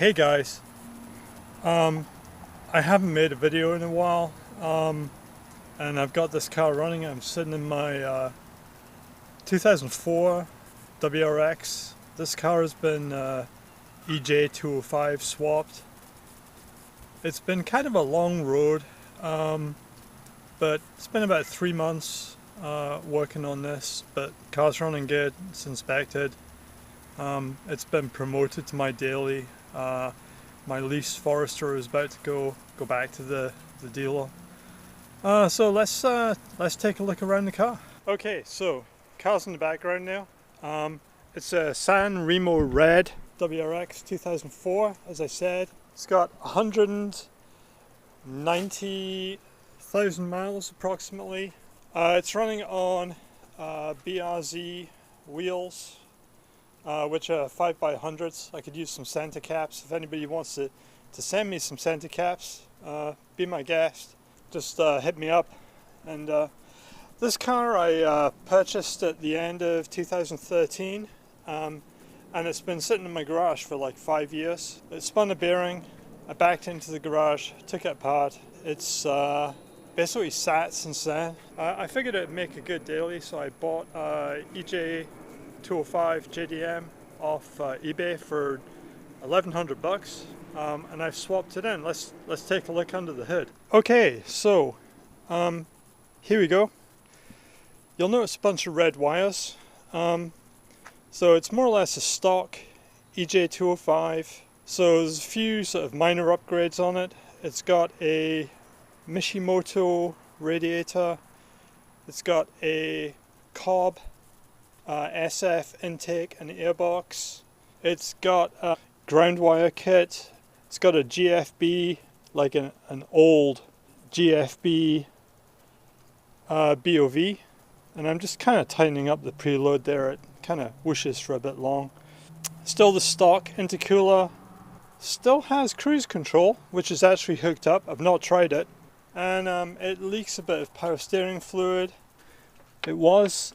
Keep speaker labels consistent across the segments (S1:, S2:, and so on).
S1: Hey guys, I haven't made a video in a while, and I've got this car running. I'm sitting in my 2004 WRX. This car has been EJ205 swapped. It's been kind of a long road, but it's been about 3 months working on this, but car's running good. It's inspected. It's been promoted to my daily. My lease Forester is about to go back to the dealer. So let's take a look around the car. Okay, so car's in the background now. It's a San Remo Red WRX 2004, as I said. It's got 190,000 miles approximately. It's running on BRZ wheels, which are 5x100s. I could use some center caps. If anybody wants to send me some center caps, be my guest. Just hit me up. And this car I purchased at the end of 2013, and it's been sitting in my garage for like 5 years. It spun a bearing. I backed into the garage, took it apart. It's basically sat since then. I figured it'd make a good daily, so I bought EJ205 JDM off eBay for 1,100 bucks, and I've swapped it in. Let's take a look under the hood. Okay, so here we go. You'll notice a bunch of red wires. So it's more or less a stock EJ205. So there's a few sort of minor upgrades on it. It's got a Mishimoto radiator. It's got a Cobb SF intake and airbox. It's got a ground wire kit. It's got a GFB, like an old GFB BOV. And I'm just kind of tightening up the preload there. It kind of whooshes for a bit long. Still the stock intercooler. Still has cruise control, which is actually hooked up. I've not tried it. And it leaks a bit of power steering fluid. It was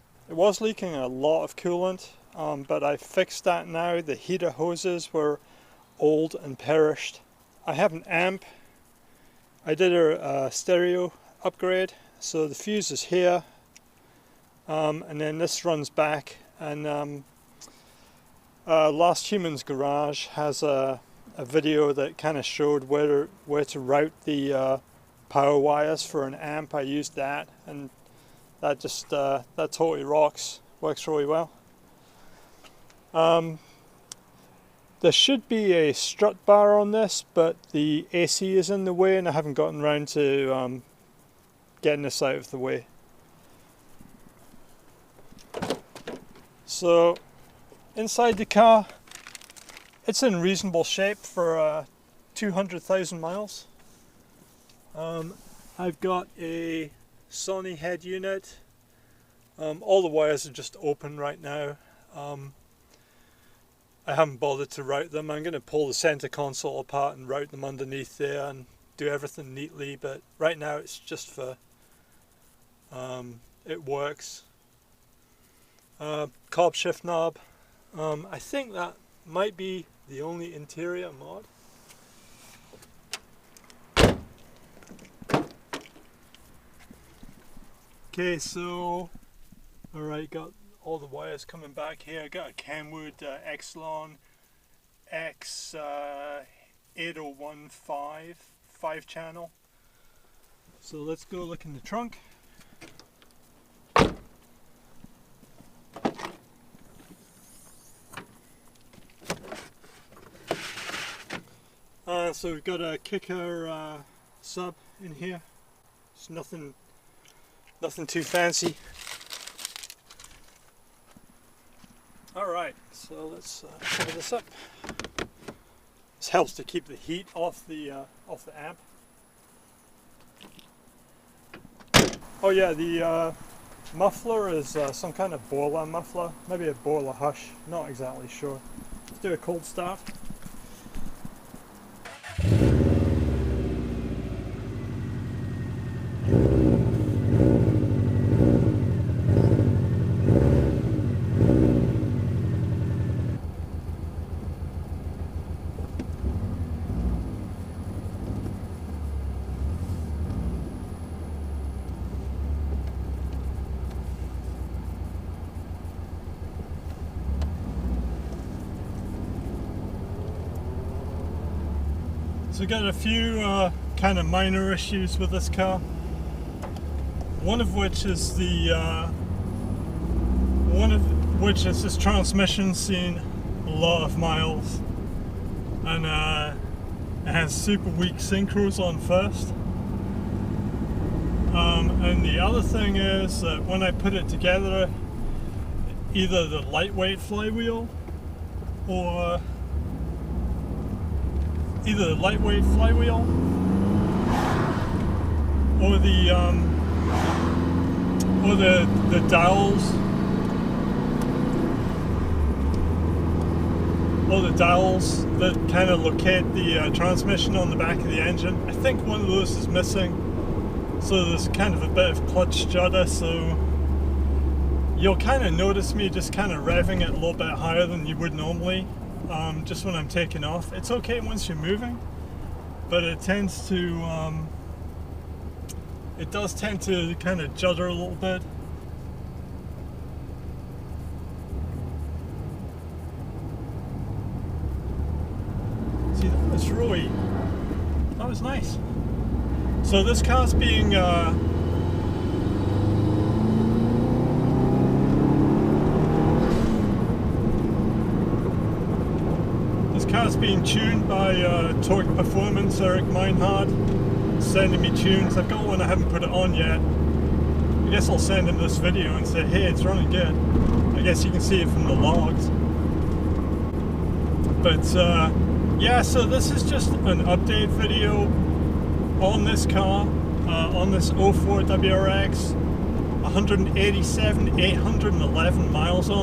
S1: leaking a lot of coolant, but I fixed that now. The heater hoses were old and perished. I have an amp. I did a stereo upgrade, so the fuse is here, and then this runs back. And Last Human's Garage has a video that kind of showed where to route the power wires for an amp. I used that, and that just that totally rocks. Works really well. There should be a strut bar on this, but the AC is in the way, and I haven't gotten around to getting this out of the way. So inside the car, it's in reasonable shape for 200,000 miles. I've got a Sony head unit. All the wires are just open right now. I haven't bothered to route them. I'm going to pull the center console apart and route them underneath there and do everything neatly, but right now it's just for it works. Cobb shift knob. I think that might be the only interior mod. Okay, so alright, got all the wires coming back here. I got a Kenwood Exelon X8015 5-channel. So let's go look in the trunk. So we've got a kicker sub in here. It's nothing too fancy. Alright, so let's cover this up. This helps to keep the heat off the amp. Oh yeah, the muffler is some kind of boiler muffler, maybe a boiler hush, not exactly sure. Let's do a cold start. So I got a few kind of minor issues with this car. One of which is this transmission seen a lot of miles, and it has super weak synchros on first. And the other thing is that when I put it together, either the lightweight flywheel or or the dials, that kind of locate the transmission on the back of the engine. I think one of those is missing, so there's kind of a bit of clutch judder, so you'll kind of notice me just kind of revving it a little bit higher than you would normally, just when I'm taking off. It's okay once you're moving, but it tends to it does tend to kind of judder a little bit. See, that was nice. So this car's being tuned by Torque Performance, Eric Meinhardt, sending me tunes. I've got one, I haven't put it on yet. I guess I'll send him this video and say, hey, it's running good. I guess you can see it from the logs. But yeah, so this is just an update video on this car, on this 04 WRX, 187, 811 miles on